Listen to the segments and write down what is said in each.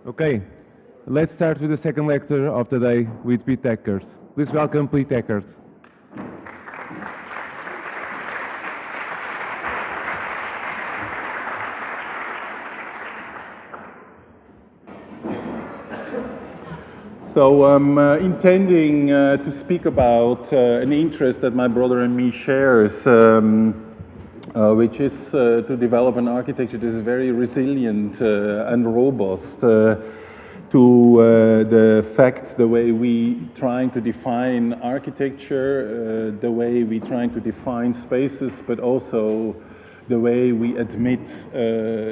Okay, let's start with the second lecture of the day with Piet Eckert. Please welcome Piet Eckert. So I'm intending to speak about an interest that my brother and me shares, which is to develop an architecture that is very resilient and robust to the fact, the way we trying to define architecture, the way we trying to define spaces, but also the way we admit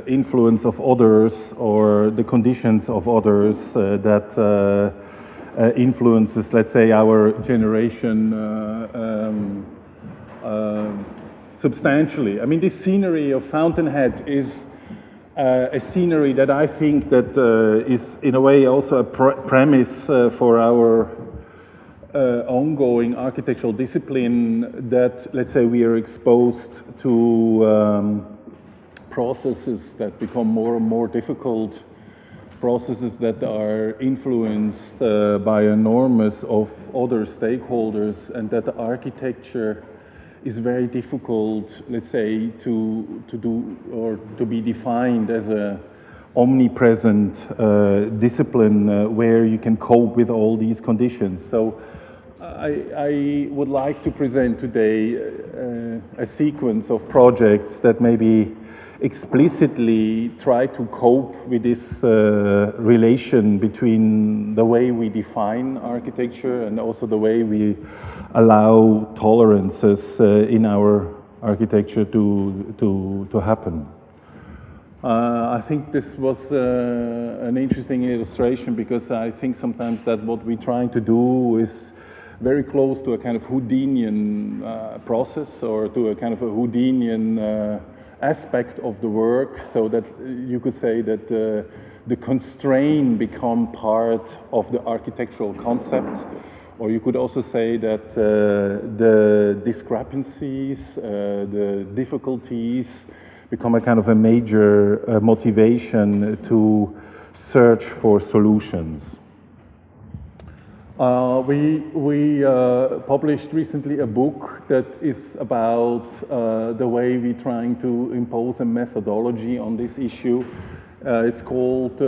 influence of others or the conditions of others that influences, let's say, our generation substantially. I mean, this scenery of Fountainhead is a scenery that I think that is in a way also a premise for our ongoing architectural discipline, that, let's say, we are exposed to processes that become more and more difficult, processes that are influenced by enormous of other stakeholders, and that the architecture is very difficult, let's say, to do or to be defined as a omnipresent discipline where you can cope with all these conditions. So I would like to present today a sequence of projects that maybe explicitly try to cope with this relation between the way we define architecture and also the way we allow tolerances in our architecture to happen. I think this was an interesting illustration, because I think sometimes that what we're trying to do is very close to a kind of Houdinian process, or to a kind of a Houdinian aspect of the work, so that you could say that the constraint become part of the architectural concept, or you could also say that the discrepancies, the difficulties become a kind of a major motivation to search for solutions. We published recently a book that is about the way we're trying to impose a methodology on this issue. It's called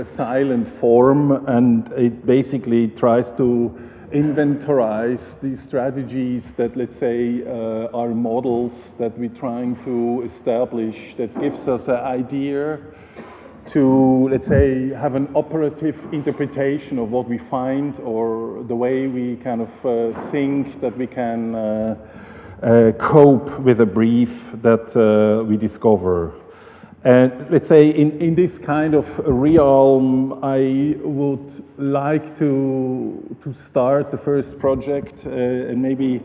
Silent Form, and it basically tries to inventorize these strategies that, let's say, are models that we're trying to establish, that gives us an idea to, let's say, have an operative interpretation of what we find, or the way we kind of think that we can cope with a brief that we discover. And let's say in this kind of realm, I would like to start the first project and maybe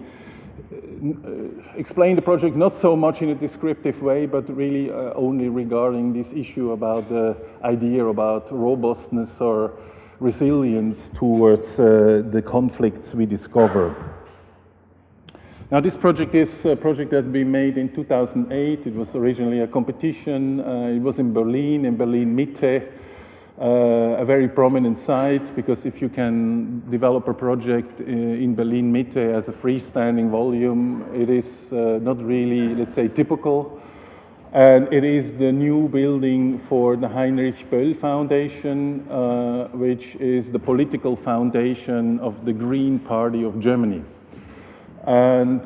explain the project not so much in a descriptive way, but really only regarding this issue about the idea about robustness or resilience towards the conflicts we discover. Now, this project is a project that we made in 2008. It was originally a competition. It was in Berlin Mitte, a very prominent site, because if you can develop a project in Berlin Mitte as a freestanding volume, it is not really, let's say, typical. And it is the new building for the Heinrich Böll Foundation, which is the political foundation of the Green Party of Germany. And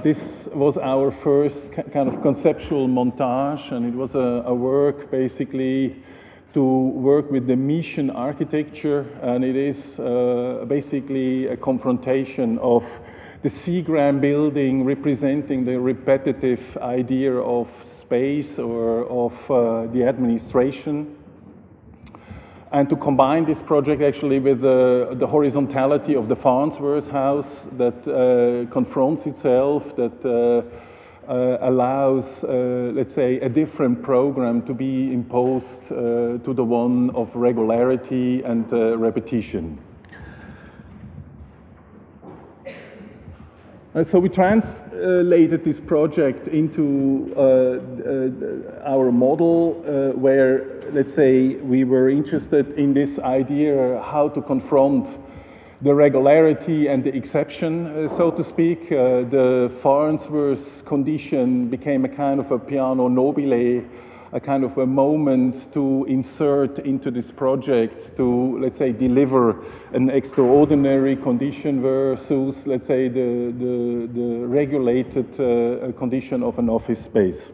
this was our first kind of conceptual montage, and it was a work basically to work with the Mission architecture, and it is basically a confrontation of the Seagram building representing the repetitive idea of space or of the administration, and to combine this project actually with the horizontality of the Farnsworth house that confronts itself, that allows, let's say, a different program to be imposed to the one of regularity and repetition. So we translated this project into our model where, let's say, we were interested in this idea how to confront the regularity and the exception, so to speak. The Farnsworth condition became a kind of a piano nobile, a kind of a moment to insert into this project to, let's say, deliver an extraordinary condition versus, let's say, the regulated condition of an office space.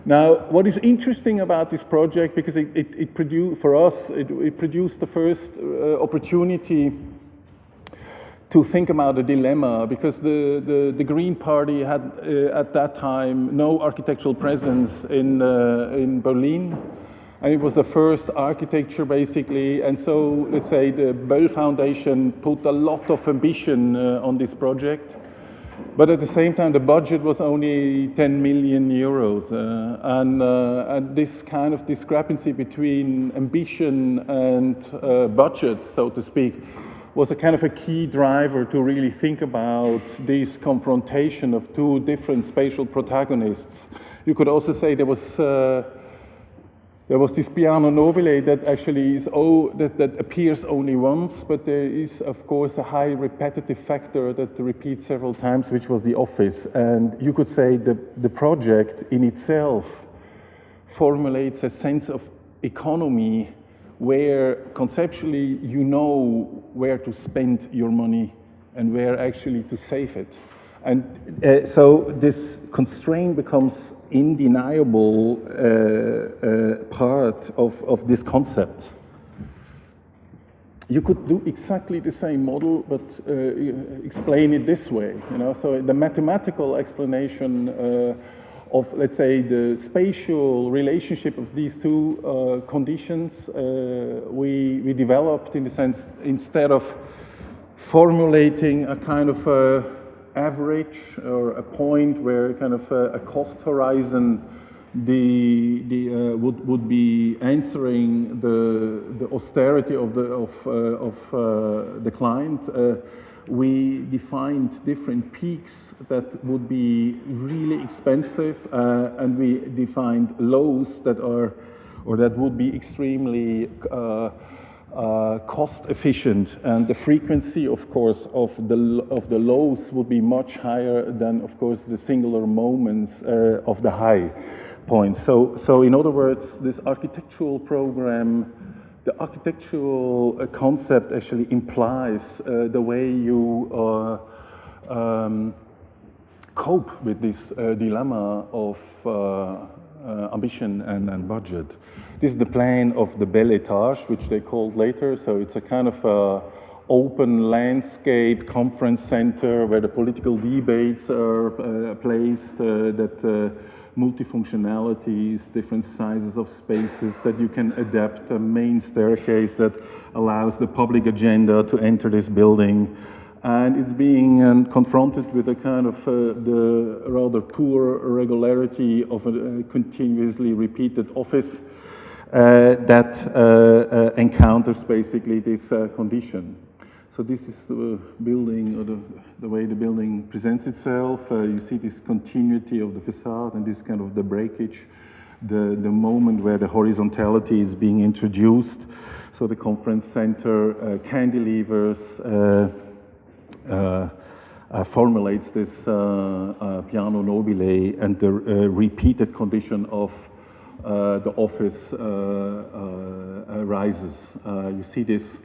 Now, what is interesting about this project, because it produced, for us, it produced the first opportunity to think about a dilemma, because the Green Party had at that time no architectural presence in Berlin, and it was the first architecture basically, and so let's say the Böll Foundation put a lot of ambition on this project, but at the same time the budget was only 10 million euros, and this kind of discrepancy between ambition and budget, so to speak, was a kind of a key driver to really think about this confrontation of two different spatial protagonists. You could also say there was this piano nobile that actually is that appears only once, but there is of course a high repetitive factor that repeats several times, which was the office. And you could say the project in itself formulates a sense of economy where conceptually you know where to spend your money and where actually to save it. And so this constraint becomes undeniable part of this concept. You could do exactly the same model, but explain it this way. You know, so the mathematical explanation of, let's say, the spatial relationship of these two conditions, we developed in the sense, instead of formulating a kind of average or a point where kind of a cost horizon would be answering the austerity of the client, we defined different peaks that would be really expensive, and we defined lows that would be extremely cost efficient, and the frequency, of course, of the lows would be much higher than, of course, the singular moments of the high points. So in other words, this architectural program, the architectural concept actually implies the way you cope with this dilemma of ambition and budget. This is the plan of the Belle Etage, which they called later. So it's a kind of open landscape conference center where the political debates are placed, that multifunctionalities, different sizes of spaces that you can adapt, a main staircase that allows the public agenda to enter this building. And it's being confronted with a kind of the rather poor regularity of a continuously repeated office that encounters basically this condition. So this is the building, or the way the building presents itself. You see this continuity of the facade and this kind of the breakage, the moment where the horizontality is being introduced. So the conference center, cantilevers, formulates this piano nobile, and the repeated condition of the office rises. You see this,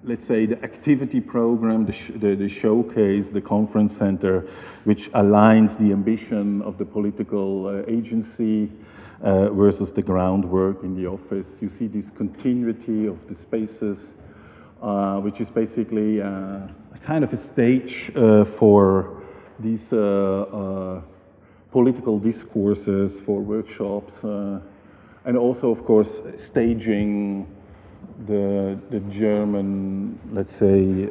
let's say, the activity program, the showcase, the conference center, which aligns the ambition of the political agency versus the groundwork in the office. You see this continuity of the spaces, which is basically a kind of a stage for these political discourses, for workshops, and also, of course, staging the German, let's say,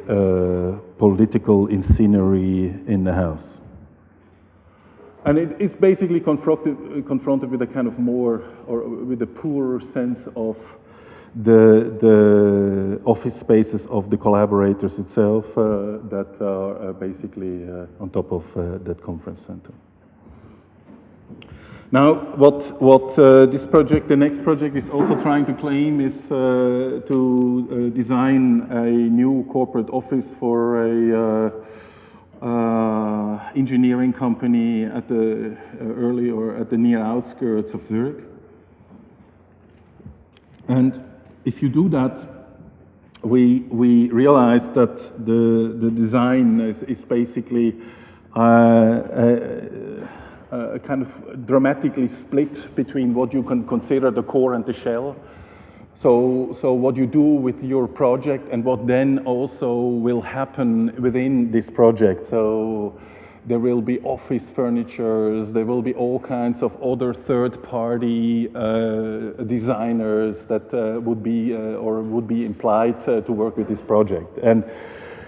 political scenery in the house. And it is basically confronted with a kind of more, or with a poorer sense of the office spaces of the collaborators itself that are basically on top of that conference center. Now, what this project, the next project, is also trying to claim is to design a new corporate office for a engineering company at the early or at the near outskirts of Zurich. And if you do that, we realize that the design is basically kind of dramatically split between what you can consider the core and the shell. So what you do with your project and what then also will happen within this project. So there will be office furnitures, there will be all kinds of other third-party designers that would be implied to work with this project. And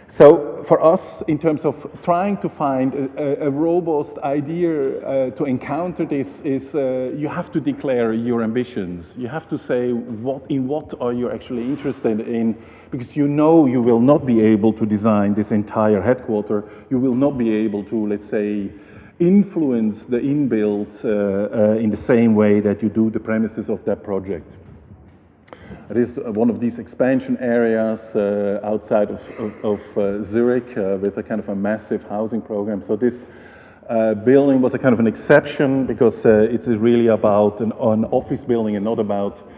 so for us, in terms of trying to find a robust idea to encounter this is you have to declare your ambitions. You have to say in what are you actually interested in, because you know you will not be able to design this entire headquarter. You will not be able to, let's say, influence the inbuilt in the same way that you do the premises of that project. It is one of these expansion areas outside of Zurich with a kind of a massive housing program. So this building was a kind of an exception because it is really about an office building and not about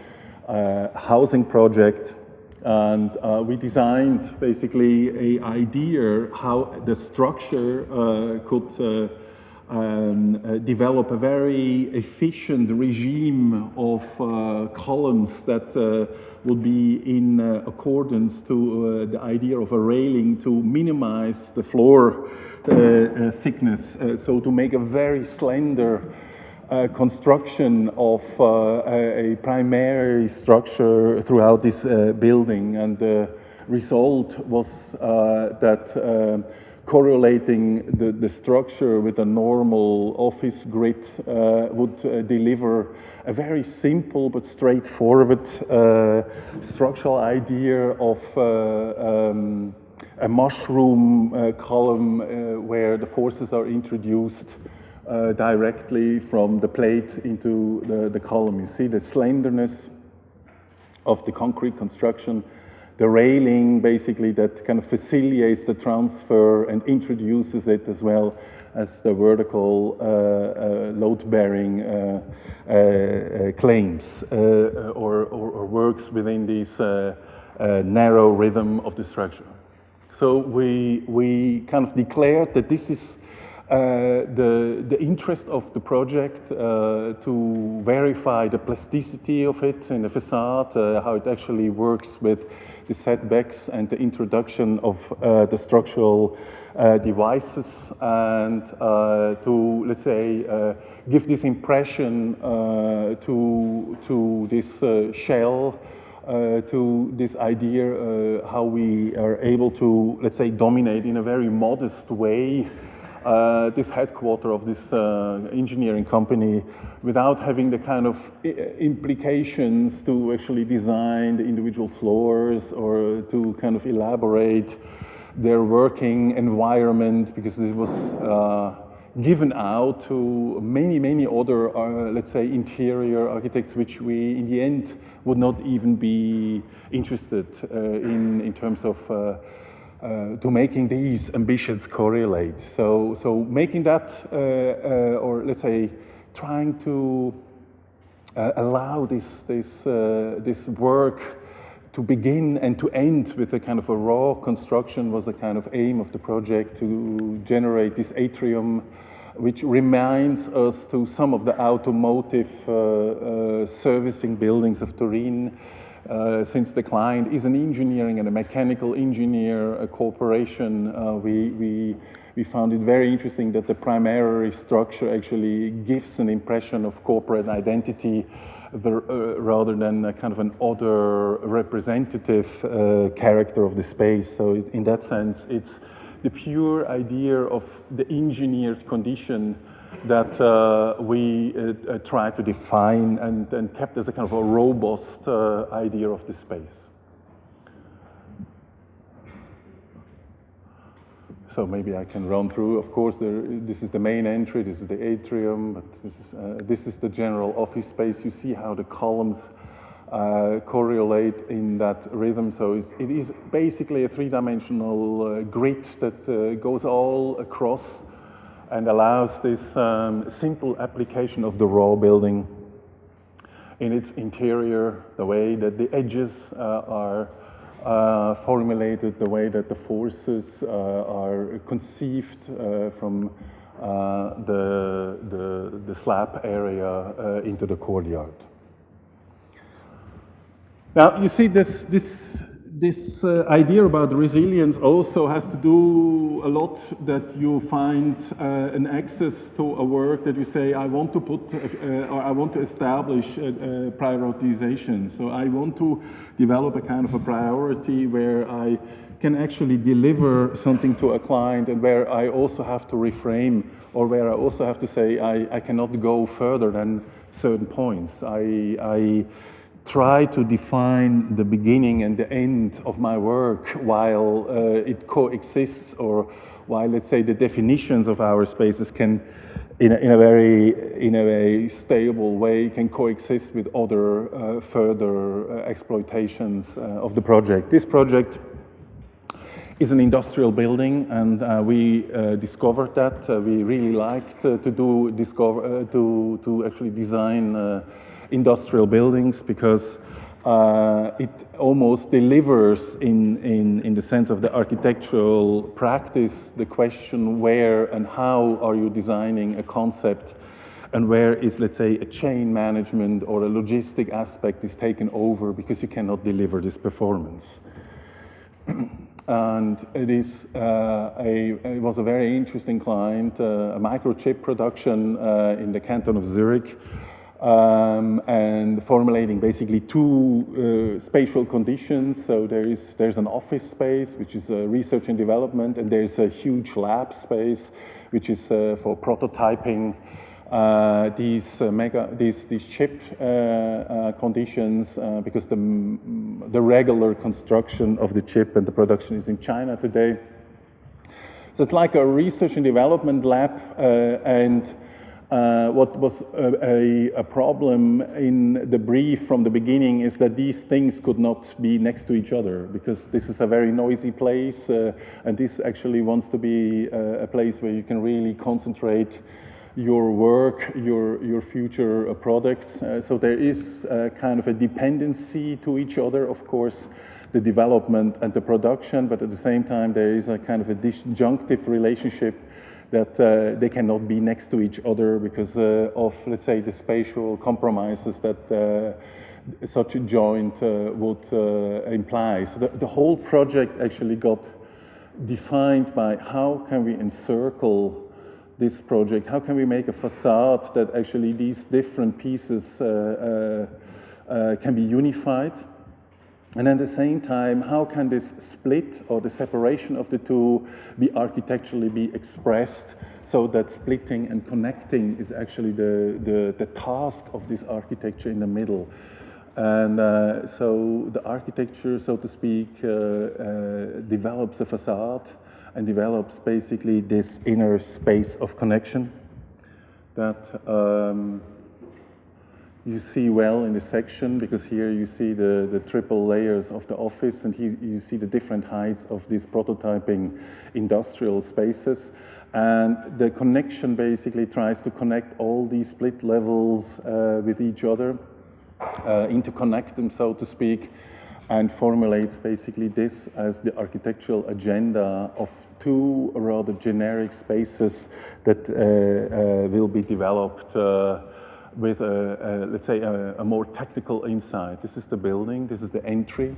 a housing project. And we designed basically an idea how the structure could develop a very efficient regime of columns that would be in accordance to the idea of a railing to minimize the floor thickness, so to make a very slender construction of a primary structure throughout this building. And the result was that correlating the structure with a normal office grid would deliver a very simple but straightforward structural idea of a mushroom column where the forces are introduced directly from the plate into the column. You see the slenderness of the concrete construction. The railing basically that kind of facilitates the transfer and introduces it as well as the vertical load-bearing claims or works within this narrow rhythm of the structure. So we kind of declared that this is the interest of the project to verify the plasticity of it in the facade, how it actually works with the setbacks and the introduction of the structural devices, and to, let's say, give this impression to this shell, to this idea how we are able to, let's say, dominate in a very modest way this headquarter of this engineering company without having the kind of implications to actually design the individual floors or to kind of elaborate their working environment, because this was given out to many other, let's say, interior architects, which we in the end would not even be interested in terms of to making these ambitions correlate. So making that, or let's say, trying to allow this work to begin and to end with a kind of a raw construction was the kind of aim of the project, to generate this atrium, which reminds us to some of the automotive servicing buildings of Turin. Since the client is an engineering and a mechanical engineer corporation, we found it very interesting that the primary structure actually gives an impression of corporate identity rather than a kind of an other representative character of the space. So in that sense, it's the pure idea of the engineered condition that we try to define and kept as a kind of a robust idea of the space. So maybe I can run through. Of course, this is the main entry, this is the atrium, but this is the general office space. You see how the columns correlate in that rhythm. So it is basically a three-dimensional grid that goes all across and allows this simple application of the raw building in its interior, the way that the edges are formulated, the way that the forces are conceived from the slab area into the courtyard. Now, you see this idea about resilience also has to do a lot that you find an access to a work that you say, I want to put, or I want to establish prioritization. So I want to develop a kind of a priority where I can actually deliver something to a client and where I also have to reframe, or where I also have to say, I cannot go further than certain points. I try to define the beginning and the end of my work while it coexists, or while, let's say, the definitions of our spaces can, in a very stable way, can coexist with other further exploitations of the project. This project is an industrial building, and we discovered that. We really liked to actually design industrial buildings, because it almost delivers in the sense of the architectural practice the question where and how are you designing a concept, and where is, let's say, a chain management or a logistic aspect is taken over because you cannot deliver this performance. And it was a very interesting client, a microchip production in the canton of Zurich, and formulating basically two spatial conditions. So there's an office space, which is research and development, and there's a huge lab space, which is for prototyping these chip conditions, because the regular construction of the chip and the production is in China today. So it's like a research and development lab, and what was a problem in the brief from the beginning is that these things could not be next to each other, because this is a very noisy place, and this actually wants to be a place where you can really concentrate your work, your future products. So there is kind of a dependency to each other, of course, the development and the production, but at the same time there is a kind of a disjunctive relationship that they cannot be next to each other because of, let's say, the spatial compromises that such a joint would imply. So the whole project actually got defined by how can we encircle this project, how can we make a facade that actually these different pieces can be unified. And at the same time, how can this split or the separation of the two be architecturally be expressed so that splitting and connecting is actually the task of this architecture in the middle. And so the architecture, so to speak, develops a facade and develops basically this inner space of connection that you see well in the section, because here you see the triple layers of the office, and here you see the different heights of these prototyping industrial spaces. And the connection basically tries to connect all these split levels with each other, interconnect them, so to speak, and formulates basically this as the architectural agenda of two rather generic spaces that will be developed with, let's say, a more technical insight. This is the building, this is the entry.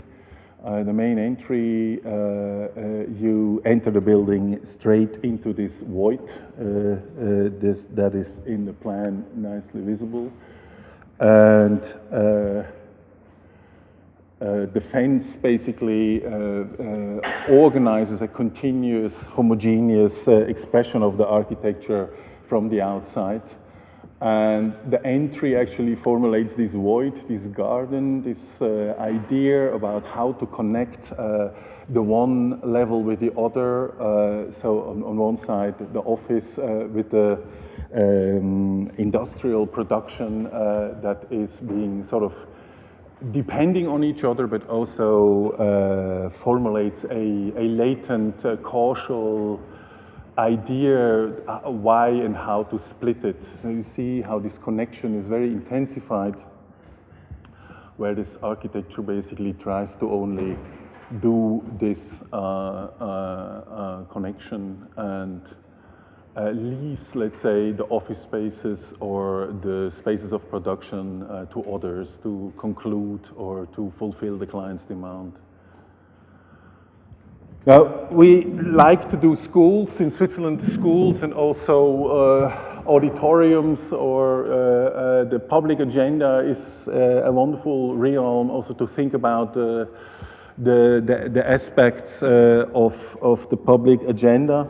The main entry, you enter the building straight into this void that is in the plan nicely visible. And the fence basically organizes a continuous, homogeneous expression of the architecture from the outside. And the entry actually formulates this void, this garden, this idea about how to connect the one level with the other. So on one side, the office with the industrial production that is being sort of depending on each other, but also formulates a latent causal idea why and how to split it. So you see how this connection is very intensified, where this architecture basically tries to only do this connection and leaves, let's say, the office spaces or the spaces of production to others to conclude or to fulfill the client's demand. Now, we like to do schools in Switzerland, schools and also auditoriums, or the public agenda is a wonderful realm also to think about the aspects of the public agenda.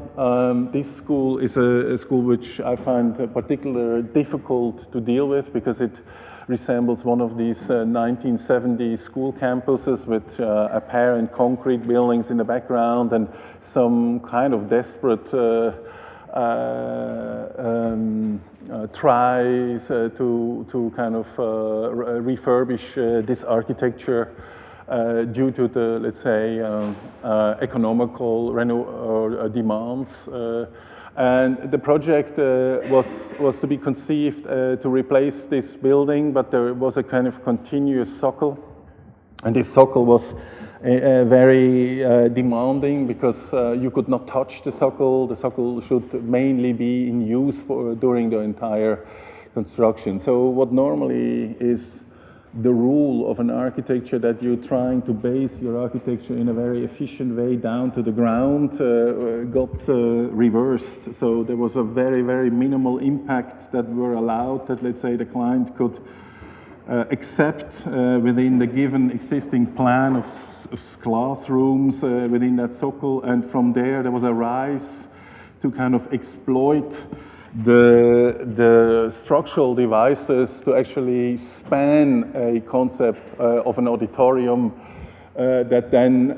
This school is a school which I find particularly difficult to deal with because it resembles one of these 1970s school campuses with apparent concrete buildings in the background and some kind of desperate tries to kind of refurbish this architecture due to the, let's say, economical demands. And the project was to be conceived to replace this building, but there was a kind of continuous socle. And this socle was very demanding because you could not touch the socle. The socle should mainly be in use during the entire construction. So what normally is the rule of an architecture that you're trying to base your architecture in a very efficient way down to the ground got reversed. So there was a very, very minimal impact that were allowed that, let's say, the client could accept within the given existing plan of classrooms within that socle. And from there was a rise to kind of exploit the structural devices to actually span a concept of an auditorium that then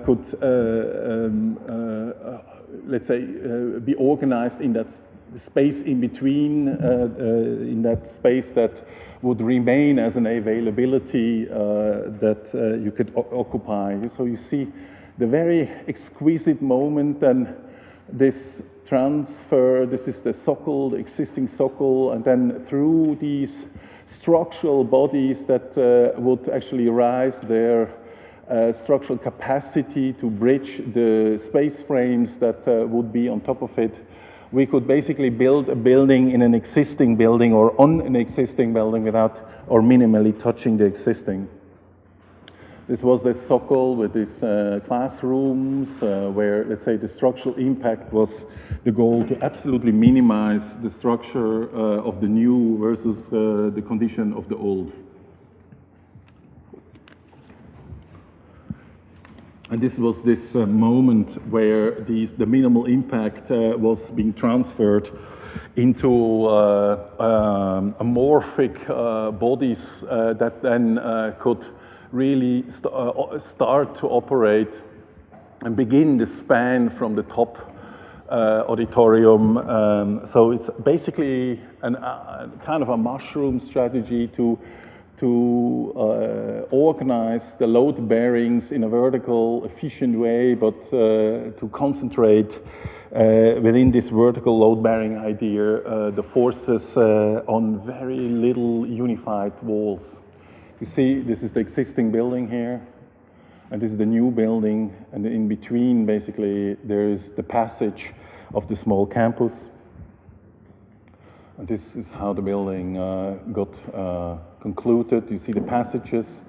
could, let's say, be organized in that space in between, in that space that would remain as an availability that you could occupy. So you see the very exquisite moment and this transfer, this is the socle, the existing socle, and then through these structural bodies that would actually rise their structural capacity to bridge the space frames that would be on top of it, we could basically build a building in an existing building or on an existing building without or minimally touching the existing. This was the socle with these classrooms where, let's say, the structural impact was the goal to absolutely minimize the structure of the new versus the condition of the old. And this was this moment where the minimal impact was being transferred into amorphic bodies that then could really start to operate and begin the span from the top auditorium. So it's basically kind of a mushroom strategy to organize the load bearings in a vertical, efficient way, but to concentrate within this vertical load bearing idea the forces on very little unified walls. You see, this is the existing building here, and this is the new building, and in between, basically, there is the passage of the small campus. And this is how the building got concluded. You see the passages.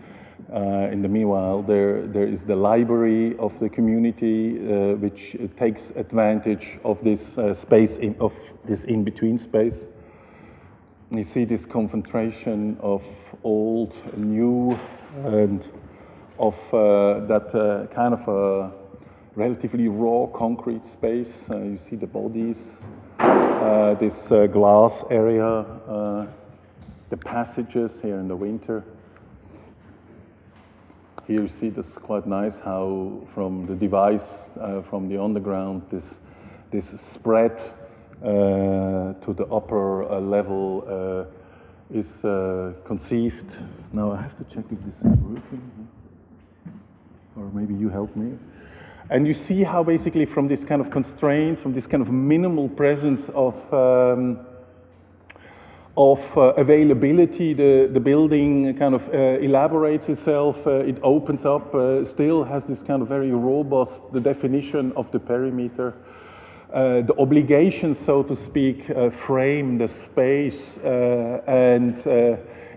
In the meanwhile, there is the library of the community, which takes advantage of this space, of this in-between space. You see this concentration of old, new, and of that kind of a relatively raw concrete space. You see the bodies this glass area, the passages here in the winter. Here you see this quite nice how from the device, from the underground, this spread to the upper level is conceived. Now I have to check if this is working, or maybe you help me. And you see how basically from this kind of constraints, from this kind of minimal presence of availability, the building kind of elaborates itself, it opens up, still has this kind of very robust, the definition of the perimeter. The obligation, so to speak, frame the space and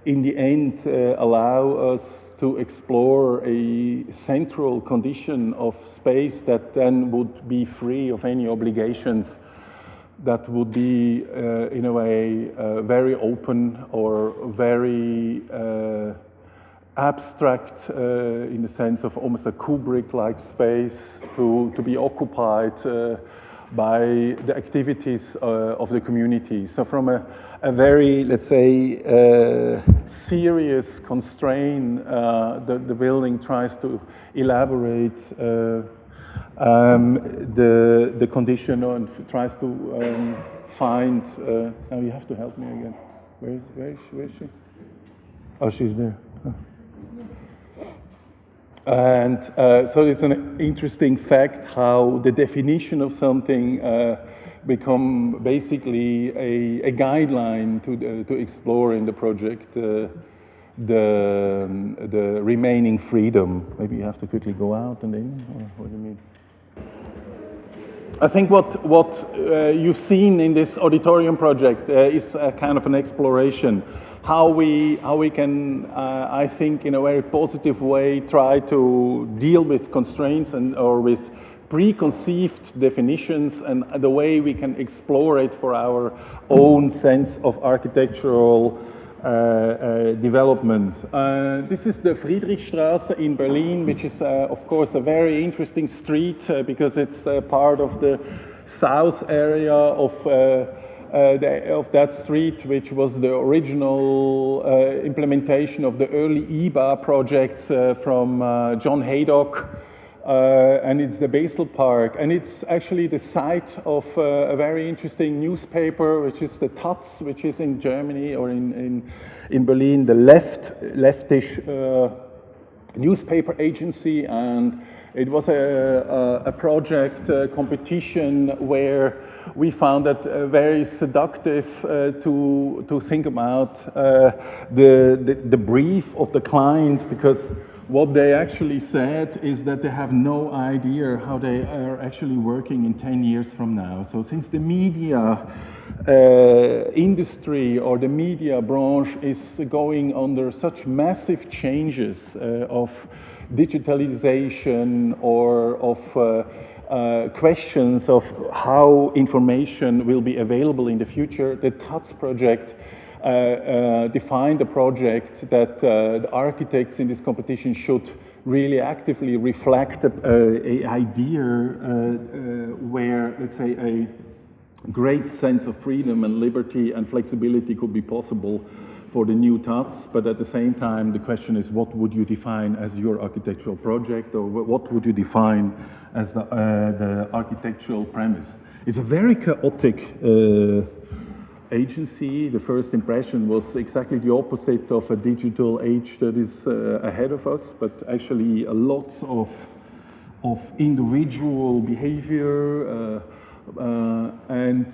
in the end allow us to explore a central condition of space that then would be free of any obligations, that would be in a way very open or very abstract in the sense of almost a Kubrick-like space to be occupied by the activities of the community. So from a very, let's say, serious constraint, the building tries to elaborate the condition and tries to find, now you have to help me again. Where is she? Oh, she's there. Oh. And so it's an interesting fact how the definition of something become basically a guideline to explore in the project the remaining freedom. Maybe you have to quickly go out and in, or what do you mean? I think what you've seen in this auditorium project is a kind of an exploration. How we can, I think, in a very positive way, try to deal with constraints or with preconceived definitions, and the way we can explore it for our own sense of architectural development. This is the Friedrichstraße in Berlin, which is, of course, a very interesting street because it's part of the south area of that street, which was the original implementation of the early IBA projects from John Haydock, and it's the Basel Park, and it's actually the site of a very interesting newspaper, which is the Taz, which is in Germany or in Berlin, the leftish newspaper agency, and it was a project competition where we found that very seductive to think about the brief of the client, because what they actually said is that they have no idea how they are actually working in 10 years from now. So since the media industry or the media branch is going under such massive changes of digitalization or of questions of how information will be available in the future, the TATS project defined a project that the architects in this competition should really actively reflect an idea where, let's say, a great sense of freedom and liberty and flexibility could be possible for the new TATS, but at the same time, the question is, what would you define as your architectural project, or what would you define as the architectural premise? It's a very chaotic agency. The first impression was exactly the opposite of a digital age that is ahead of us, but actually lots of individual behavior, and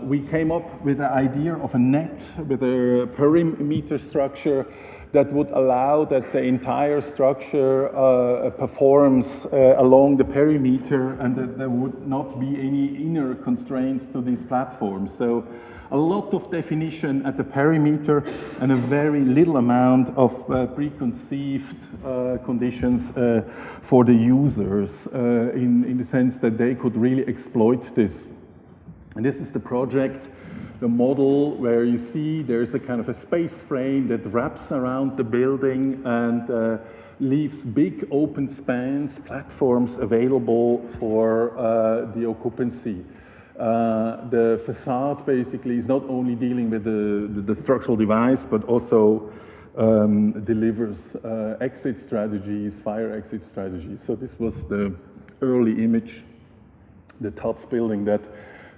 we came up with the idea of a net with a perimeter structure that would allow that the entire structure performs along the perimeter, and that there would not be any inner constraints to these platforms. So a lot of definition at the perimeter and a very little amount of preconceived conditions for the users in the sense that they could really exploit this. And this is the project, the model, where you see there's a kind of a space frame that wraps around the building and leaves big open spans, platforms available for the occupancy. The facade basically is not only dealing with the structural device, but also delivers exit strategies, fire exit strategies. So this was the early image, the TUTS building that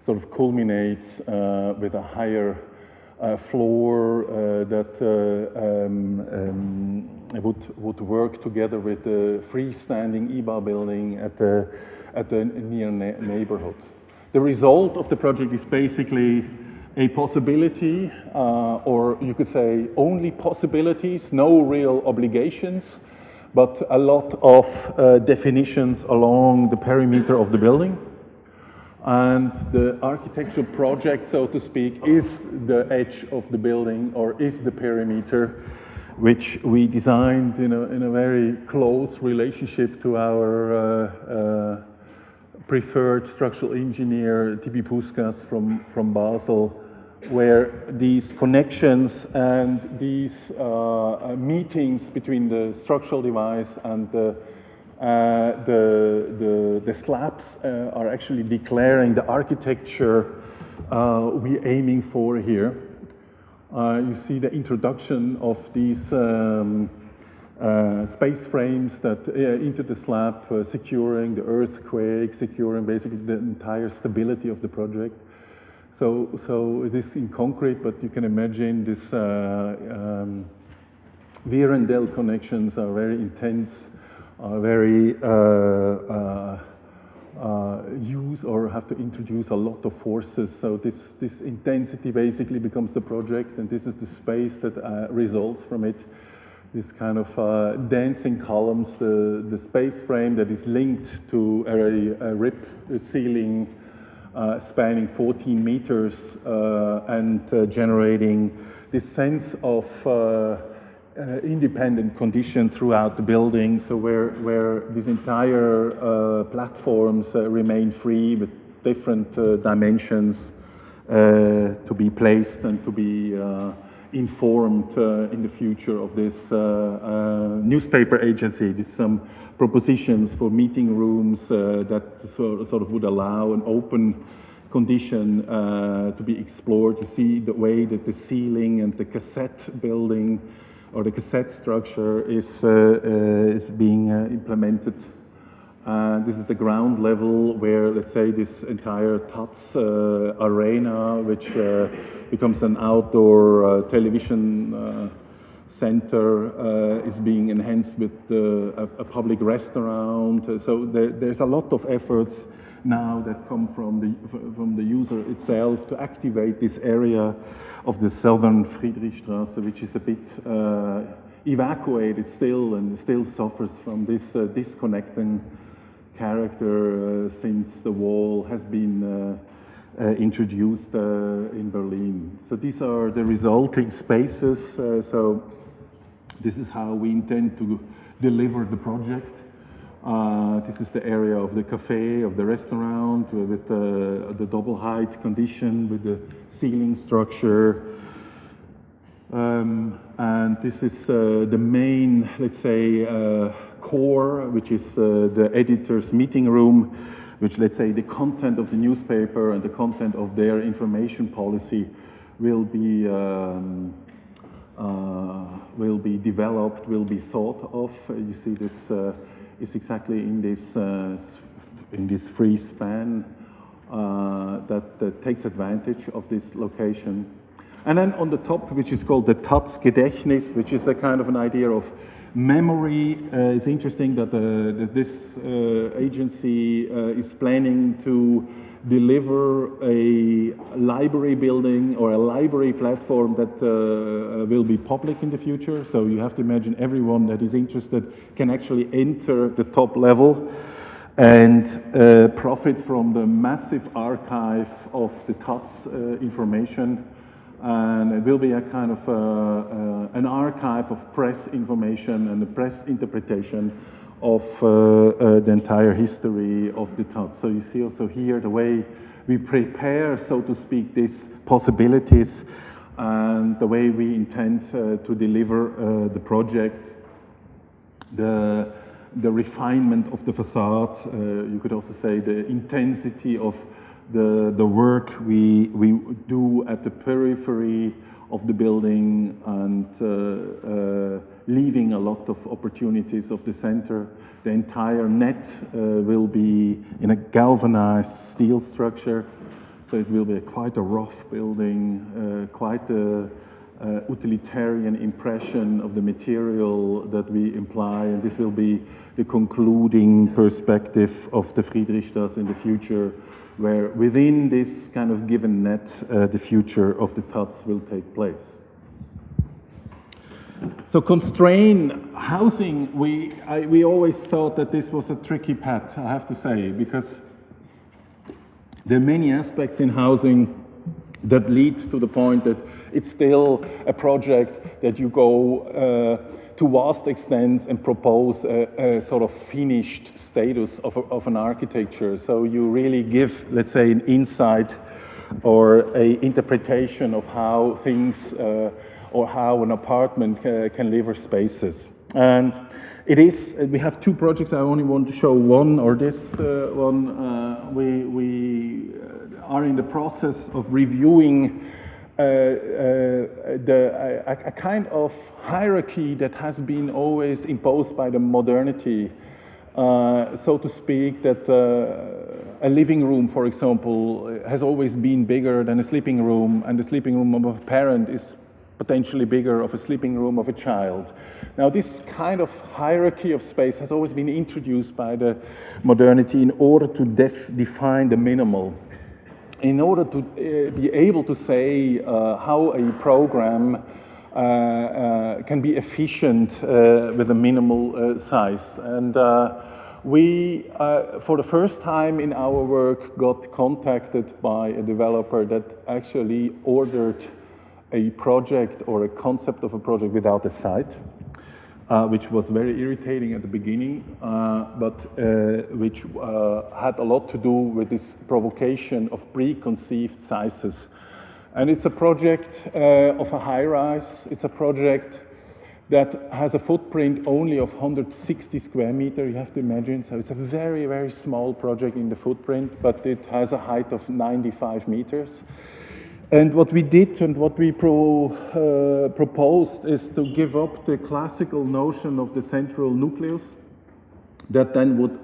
sort of culminates with a higher floor that would work together with the freestanding IBA building at the near neighborhood. The result of the project is basically a possibility, or you could say only possibilities, no real obligations, but a lot of definitions along the perimeter of the building. And the architectural project, so to speak, is the edge of the building, or is the perimeter, which we designed in a very close relationship to our preferred structural engineer, Tibi Puskas from Basel, where these connections and these meetings between the structural device and the slabs are actually declaring the architecture we're aiming for here. You see the introduction of these space frames that into the slab, securing the earthquake, securing basically the entire stability of the project. So it is in concrete, but you can imagine this Virendell connections are very intense, very use or have to introduce a lot of forces. So this intensity basically becomes the project, and this is the space that results from it. This kind of dancing columns, the space frame that is linked to a rib ceiling spanning 14 meters and generating this sense of independent condition throughout the building, so where these entire platforms remain free with different dimensions to be placed and to be informed in the future of this newspaper agency. There's some propositions for meeting rooms that sort of would allow an open condition to be explored. You see the way that the ceiling and the cassette building or the cassette structure is being implemented. This is the ground level where, let's say, this entire TUTS arena, which becomes an outdoor television center, is being enhanced with a public restaurant. So there's a lot of efforts now that come from the user itself to activate this area of the southern Friedrichstraße, which is a bit evacuated still and still suffers from this disconnecting character since the wall has been introduced in Berlin. So these are the resulting spaces. So this is how we intend to deliver the project. This is the area of the cafe, of the restaurant, with the double height condition, with the ceiling structure. And this is the main, let's say, core, which is the editor's meeting room, which, let's say, the content of the newspaper and the content of their information policy will be developed, will be thought of. You see this is exactly in this free span that takes advantage of this location. And then on the top, which is called the TUTS Gedächtnis, which is a kind of an idea of memory. It's interesting that this agency is planning to deliver a library building or a library platform that will be public in the future. So you have to imagine everyone that is interested can actually enter the top level and profit from the massive archive of the TUTS information. And it will be a kind of an archive of press information and the press interpretation of the entire history of the TUTS. So you see also here the way we prepare, so to speak, these possibilities and the way we intend to deliver the project, the refinement of the facade, you could also say the intensity of the work we do at the periphery of the building and leaving a lot of opportunities of the center. The entire net will be in a galvanized steel structure, so it will be quite a rough building, quite a utilitarian impression of the material that we imply, and this will be the concluding perspective of the Friedrichstrasse in the future, where within this kind of given net, the future of the Tats will take place. So constrain housing, we always thought that this was a tricky path, I have to say, because there are many aspects in housing that lead to the point that it's still a project that you go to vast extents and propose a sort of finished status of an architecture. So you really give, let's say, an insight or an interpretation of how things or how an apartment can live or spaces. And it is, we have two projects. I only want to show one, or this one. We are in the process of reviewing a kind of hierarchy that has been always imposed by the modernity, so to speak, that a living room, for example, has always been bigger than a sleeping room, and the sleeping room of a parent is potentially bigger of a sleeping room of a child. Now, this kind of hierarchy of space has always been introduced by the modernity in order to define the minimal, in order to be able to say how a program can be efficient with a minimal size. And we, for the first time in our work, got contacted by a developer that actually ordered a project or a concept of a project without a site, which was very irritating at the beginning, but which had a lot to do with this provocation of preconceived sizes. And it's a project of a high-rise. It's a project that has a footprint only of 160 square meters, you have to imagine. So it's a very, very small project in the footprint, but it has a height of 95 meters. And what we did and what we proposed is to give up the classical notion of the central nucleus that then would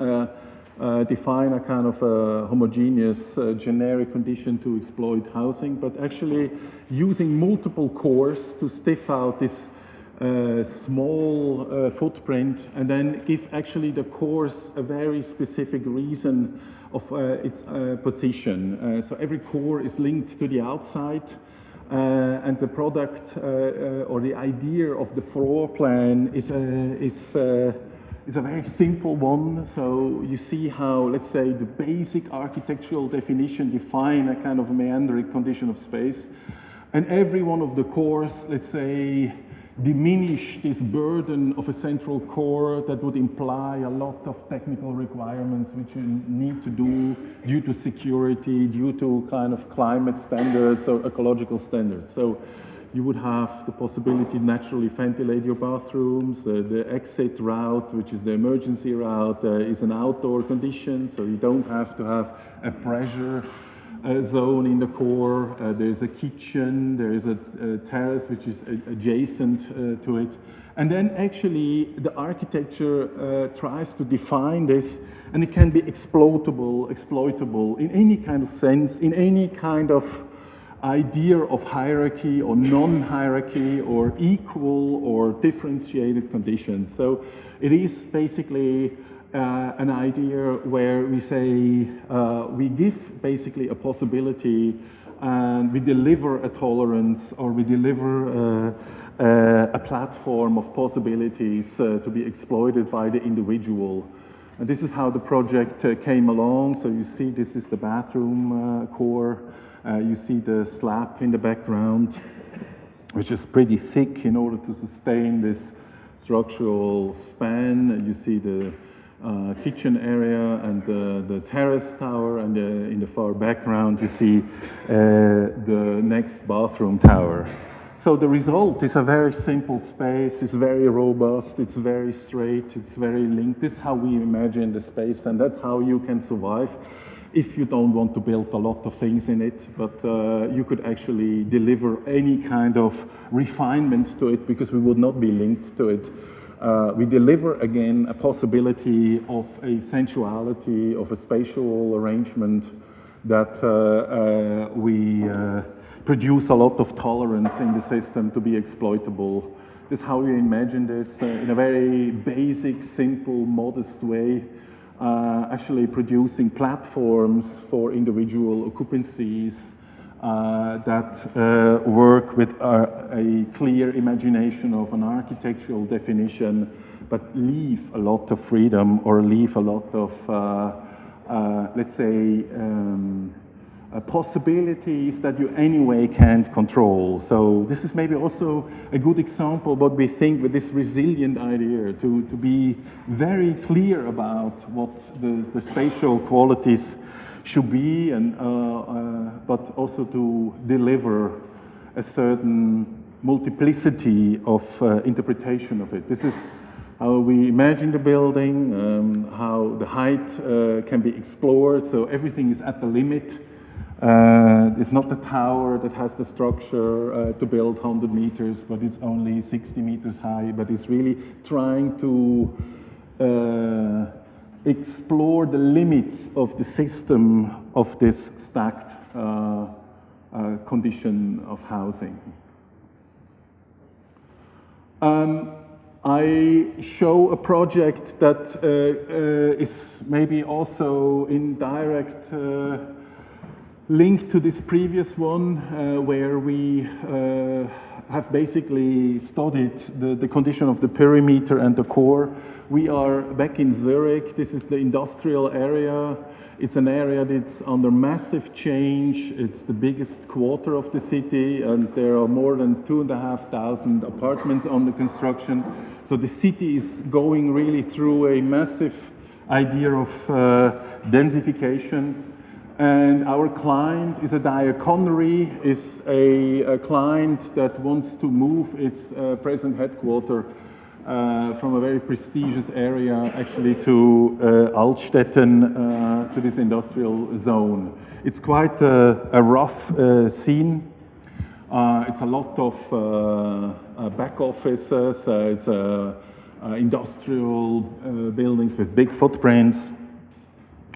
define a kind of a homogeneous generic condition to exploit housing, but actually using multiple cores to stiff out this small footprint and then give actually the cores a very specific reason of its position. So every core is linked to the outside, and the product or the idea of the floor plan is a very simple one. So you see how, let's say, the basic architectural definition define a kind of meandric condition of space, and every one of the cores, let's say, diminish this burden of a central core that would imply a lot of technical requirements which you need to do due to security, due to kind of climate standards or ecological standards. So you would have the possibility to naturally ventilate your bathrooms. The exit route, which is the emergency route, is an outdoor condition, so you don't have to have a pressure zone in the core. There's a kitchen, there is a terrace which is adjacent to it. And then actually the architecture tries to define this, and it can be exploitable in any kind of sense, in any kind of idea of hierarchy or non-hierarchy or equal or differentiated conditions. So it is basically an idea where we say we give basically a possibility and we deliver a tolerance, or we deliver a platform of possibilities to be exploited by the individual. And this is how the project came along. So you see this is the bathroom core. You see the slab in the background, which is pretty thick in order to sustain this structural span. You see the kitchen area and the terrace tower, and in the far background you see the next bathroom tower. So the result is a very simple space, it's very robust, it's very straight, it's very linked. This is how we imagine the space, and that's how you can survive if you don't want to build a lot of things in it, but you could actually deliver any kind of refinement to it because we would not be linked to it. We deliver, again, a possibility of a sensuality, of a spatial arrangement that we produce a lot of tolerance in the system to be exploitable. This is how we imagine this in a very basic, simple, modest way, actually producing platforms for individual occupancies that work with a clear imagination of an architectural definition, but leave a lot of freedom or leave a lot of, let's say, possibilities that you anyway can't control. So this is maybe also a good example of what we think with this resilient idea, to be very clear about what the spatial qualities should be, and but also to deliver a certain multiplicity of interpretation of it. This is how we imagine the building, how the height can be explored, so everything is at the limit. It's not the tower that has the structure to build 100 meters, but it's only 60 meters high, but it's really trying to explore the limits of the system of this stacked condition of housing. I show a project that is maybe also in direct link to this previous one, where we have basically studied the condition of the perimeter and the core. We are back in Zurich. This is the industrial area. It's an area that's under massive change. It's the biggest quarter of the city, and there are more than 2,500 apartments under construction. So the city is going really through a massive idea of densification. And our client is a diaconary, is a client that wants to move its present headquarters from a very prestigious area actually to Altstetten, to this industrial zone. It's quite a rough scene. It's a lot of back offices, it's industrial buildings with big footprints.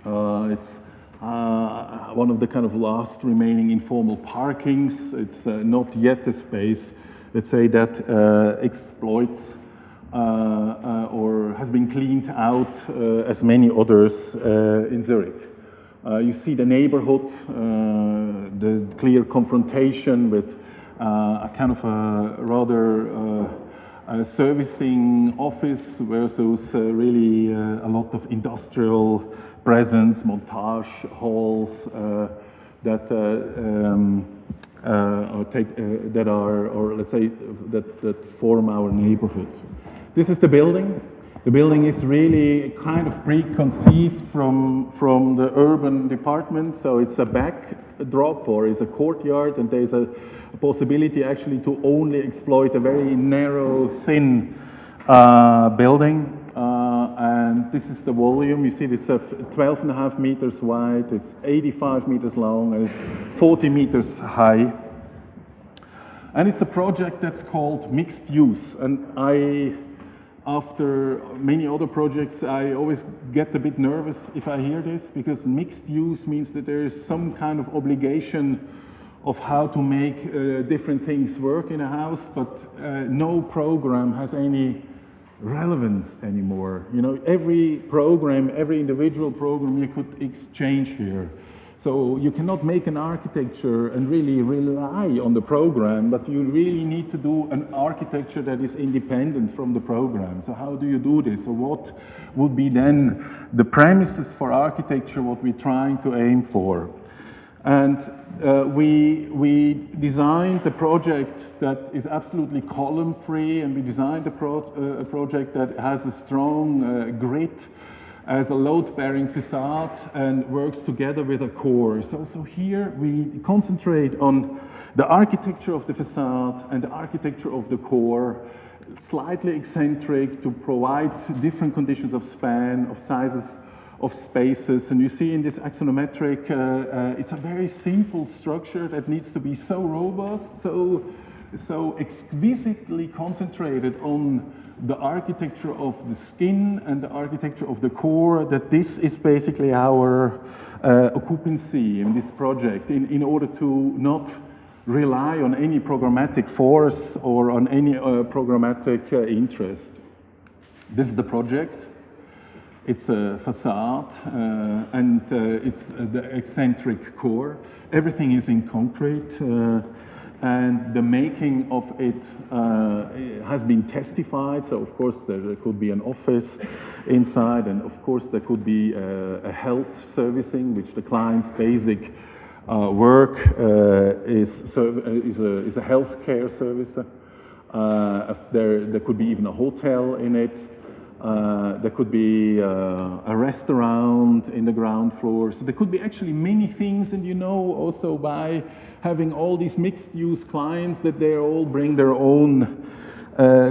It's one of the kind of last remaining informal parkings. It's not yet a space, let's say, that exploits or has been cleaned out as many others in Zurich. You see the neighborhood, the clear confrontation with a kind of a rather servicing office versus really a lot of industrial presence, montage halls that form our neighborhood. This is the building. The building is really kind of preconceived from the urban department, so it's a backdrop or is a courtyard, and there's a possibility actually to only exploit a very narrow, thin building. And this is the volume. You see this 12.5 meters wide, it's 85 meters long, and it's 40 meters high. And it's a project that's called mixed use. And after many other projects, I always get a bit nervous if I hear this, because mixed use means that there is some kind of obligation of how to make different things work in a house, but no program has any relevance anymore. You know, every program, every individual program you could exchange here. So you cannot make an architecture and really rely on the program, but you really need to do an architecture that is independent from the program. So how do you do this? So what would be then the premises for architecture, what we're trying to aim for? And we designed a project that is absolutely column-free, and we designed a project that has a strong grit as a load-bearing facade and works together with a core. So here we concentrate on the architecture of the facade and the architecture of the core, slightly eccentric to provide different conditions of span, of sizes of spaces. And you see in this axonometric, it's a very simple structure that needs to be so robust, so exquisitely concentrated on the architecture of the skin and the architecture of the core, that this is basically our occupancy in this project, in order to not rely on any programmatic force or on any programmatic interest. This is the project. It's a facade and it's the eccentric core. Everything is in concrete. And the making of it has been testified. So of course there could be an office inside, and of course there could be a health servicing, which the client's basic work is a healthcare service. There could be even a hotel in it. There could be a restaurant in the ground floor. So there could be actually many things, and you know also by having all these mixed-use clients that they all bring their own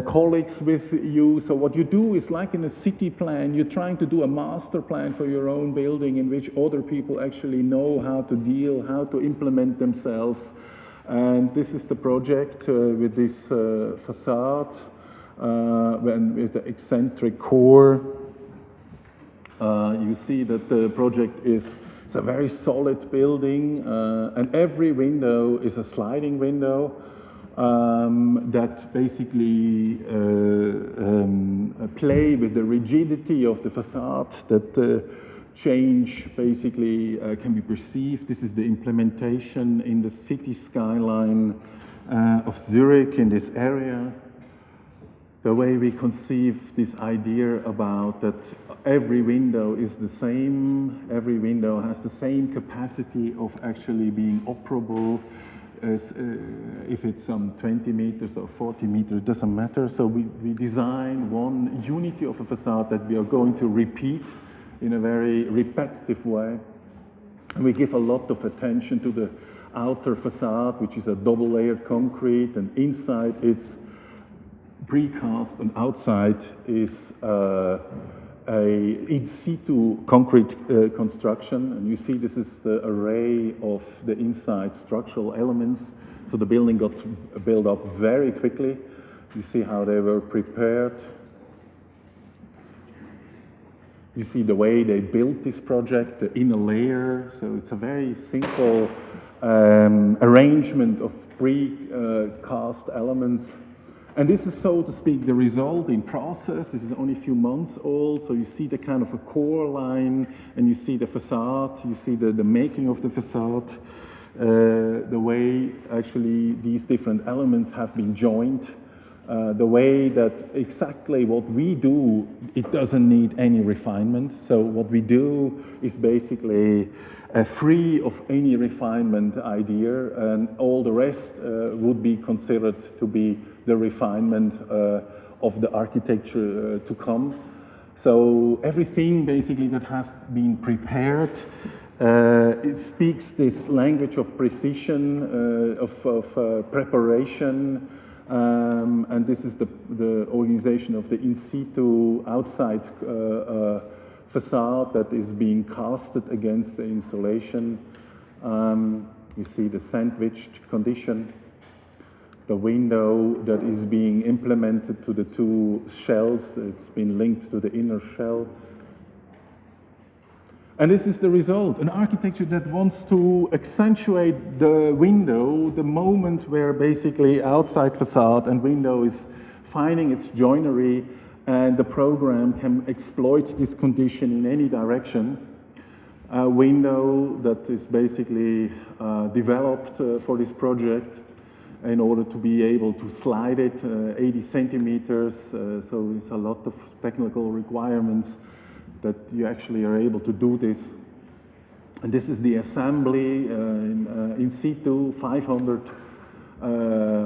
colleagues with you. So what you do is like in a city plan, you're trying to do a master plan for your own building in which other people actually know how to deal, how to implement themselves. And this is the project with this facade. With the eccentric core, you see that the project is a very solid building, and every window is a sliding window that basically play with the rigidity of the facade, that change basically can be perceived. This is the implementation in the city skyline of Zurich in this area. The way we conceive this idea about that every window is the same, every window has the same capacity of actually being operable, as, if it's 20 meters or 40 meters, it doesn't matter. So we design one unity of a facade that we are going to repeat in a very repetitive way. And we give a lot of attention to the outer facade, which is a double-layered concrete, and inside it's precast, and outside is a in situ concrete construction. And you see this is the array of the inside structural elements. So the building got built up very quickly. You see how they were prepared. You see the way they built this project, the inner layer. So it's a very simple arrangement of pre-cast elements. And this is, so to speak, the result in process. This is only a few months old, so you see the kind of a core line, and you see the facade, you see the making of the facade, the way actually these different elements have been joined, the way that exactly what we do, it doesn't need any refinement. So what we do is basically free of any refinement idea, and all the rest would be considered to be the refinement of the architecture to come. So everything basically that has been prepared, it speaks this language of precision, of preparation, and this is the organization of the in situ outside facade that is being casted against the installation. You see the sandwiched condition. The window that is being implemented to the two shells, it's been linked to the inner shell. And this is the result, an architecture that wants to accentuate the window, the moment where basically outside facade and window is finding its joinery, and the program can exploit this condition in any direction. A window that is basically developed for this project, in order to be able to slide it 80 centimeters, so it's a lot of technical requirements that you actually are able to do this. And this is the assembly in situ, 500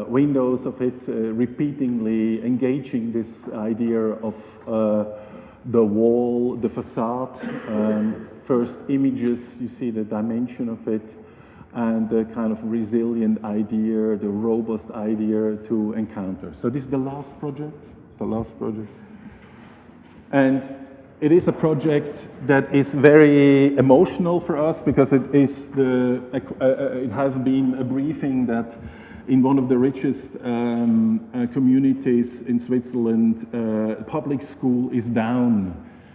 windows of it, repeatedly engaging this idea of the wall, the facade, first images, you see the dimension of it, and the kind of resilient idea, the robust idea to encounter. So this is the last project. It's the last project. And it is a project that is very emotional for us because it is it has been a briefing that in one of the richest communities in Switzerland, public school is down.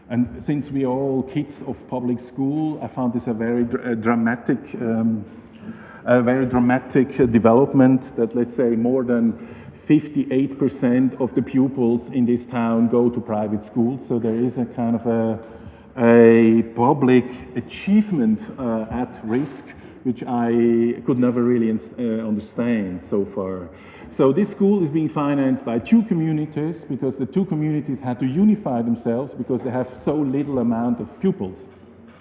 And since we are all kids of public school, I found this a very dramatic development that, let's say, more than 58% of the pupils in this town go to private schools. So there is a kind of a public achievement at risk, which I could never really understand so far. So this school is being financed by two communities because the two communities had to unify themselves because they have so little amount of pupils.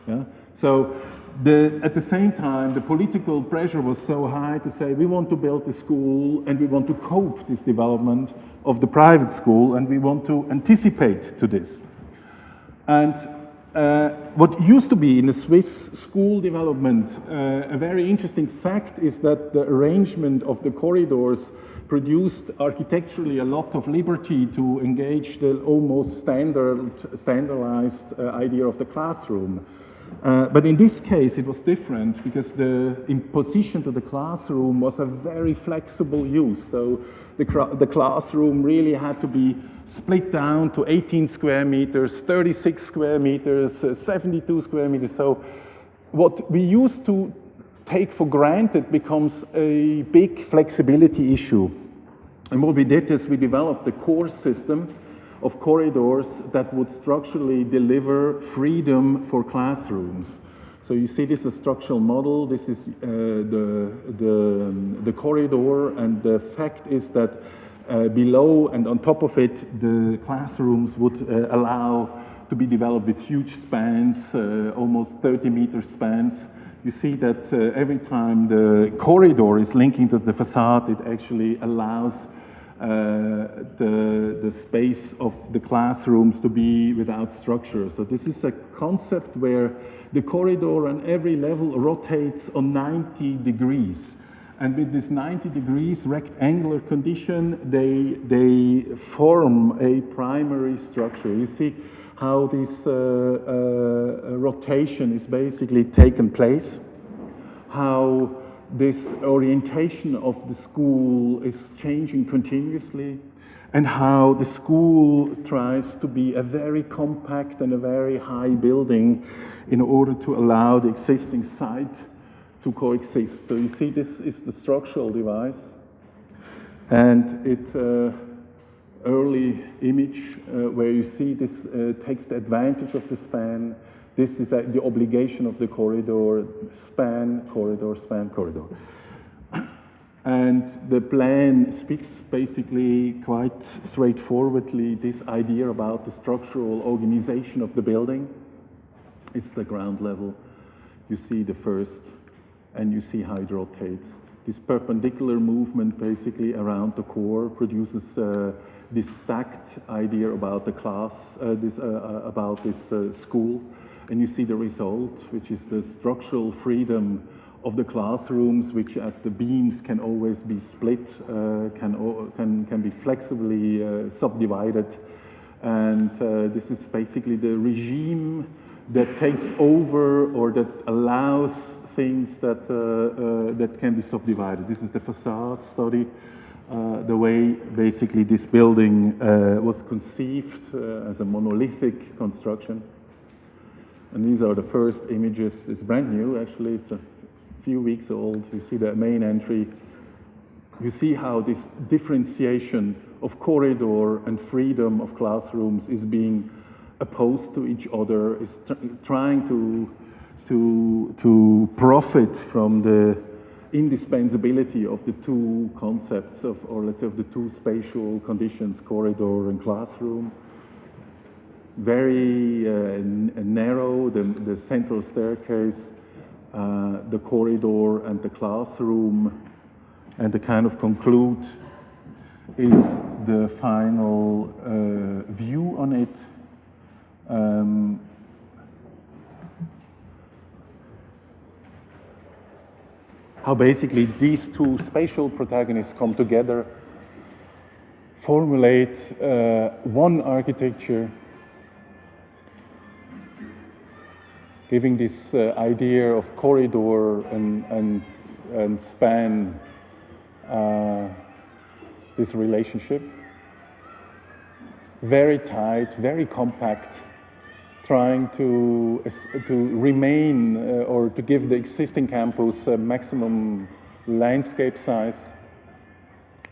Yeah? So at the same time, the political pressure was so high to say we want to build the school and we want to cope this development of the private school and we want to anticipate to this. And what used to be in the Swiss school development, a very interesting fact is that the arrangement of the corridors produced architecturally a lot of liberty to engage the almost standardized idea of the classroom. But in this case, it was different because the imposition to the classroom was a very flexible use. So the classroom really had to be split down to 18 square meters, 36 square meters, 72 square meters. So what we used to take for granted becomes a big flexibility issue. And what we did is we developed the core system of corridors that would structurally deliver freedom for classrooms. So you see this is a structural model. This is the corridor, and the fact is that below and on top of it, the classrooms would allow to be developed with huge spans, almost 30-meter spans. You see that every time the corridor is linking to the facade, it actually allows the space of the classrooms to be without structure. So this is a concept where the corridor on every level rotates on 90 degrees. And with this 90 degrees rectangular condition, they form a primary structure. You see how this rotation is basically taken place, how this orientation of the school is changing continuously, and how the school tries to be a very compact and a very high building in order to allow the existing site to coexist. So you see this is the structural device, and it's early image where you see this takes the advantage of the span. This is the obligation of the corridor, span, corridor, span, corridor. And the plan speaks basically quite straightforwardly this idea about the structural organization of the building. It's the ground level. You see the first, and you see how it rotates. This perpendicular movement basically around the core produces this stacked idea about the class, about this school. And you see the result, which is the structural freedom of the classrooms, which at the beams can always be split, can be flexibly subdivided. And this is basically the regime that takes over or that allows things that, that can be subdivided. This is the facade study, the way basically this building was conceived as a monolithic construction. And these are the first images. It's brand new, actually. It's a few weeks old. You see the main entry. You see how this differentiation of corridor and freedom of classrooms is being opposed to each other, is trying to profit from the indispensability of the two concepts of, or let's say, of the two spatial conditions, corridor and classroom. Very narrow, the central staircase, the corridor and the classroom, and to kind of conclude is the final view on it. How basically these two spatial protagonists come together, formulate one architecture giving this idea of corridor and span this relationship. Very tight, very compact, trying to remain or to give the existing campus a maximum landscape size.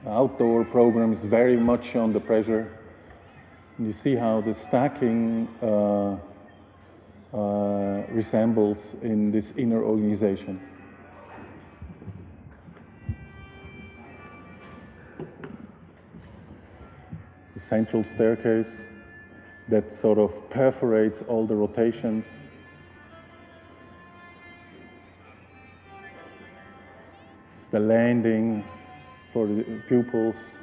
Outdoor program is very much under pressure. And you see how the stacking resembles in this inner organization. The central staircase that sort of perforates all the rotations. It's the landing for the pupils.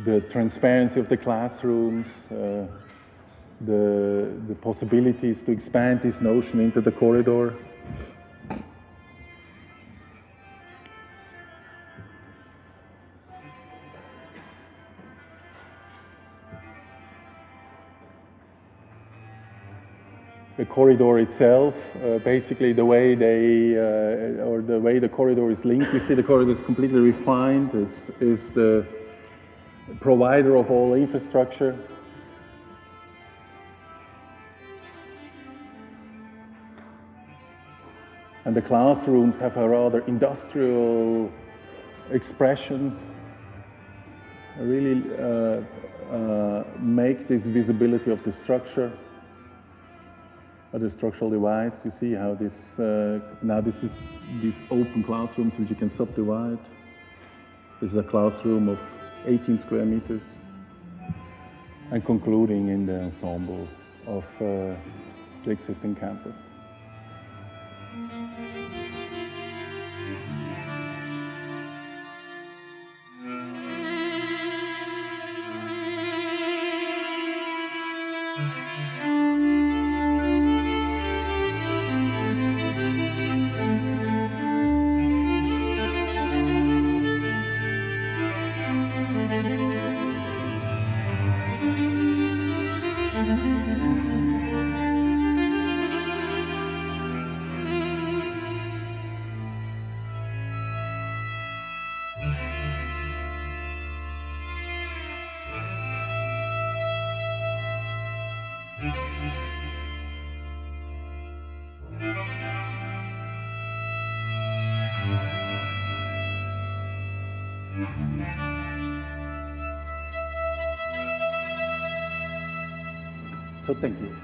The transparency of the classrooms, the possibilities to expand this notion into the corridor. The corridor itself, basically the way the corridor is linked, you see the corridor is completely refined, is the provider of all infrastructure. And the classrooms have a rather industrial expression, really make this visibility of the structure. The structural device, you see how this, now this is these open classrooms which you can subdivide. This is a classroom of 18 square meters. And concluding in the ensemble of the existing campus. So thank you.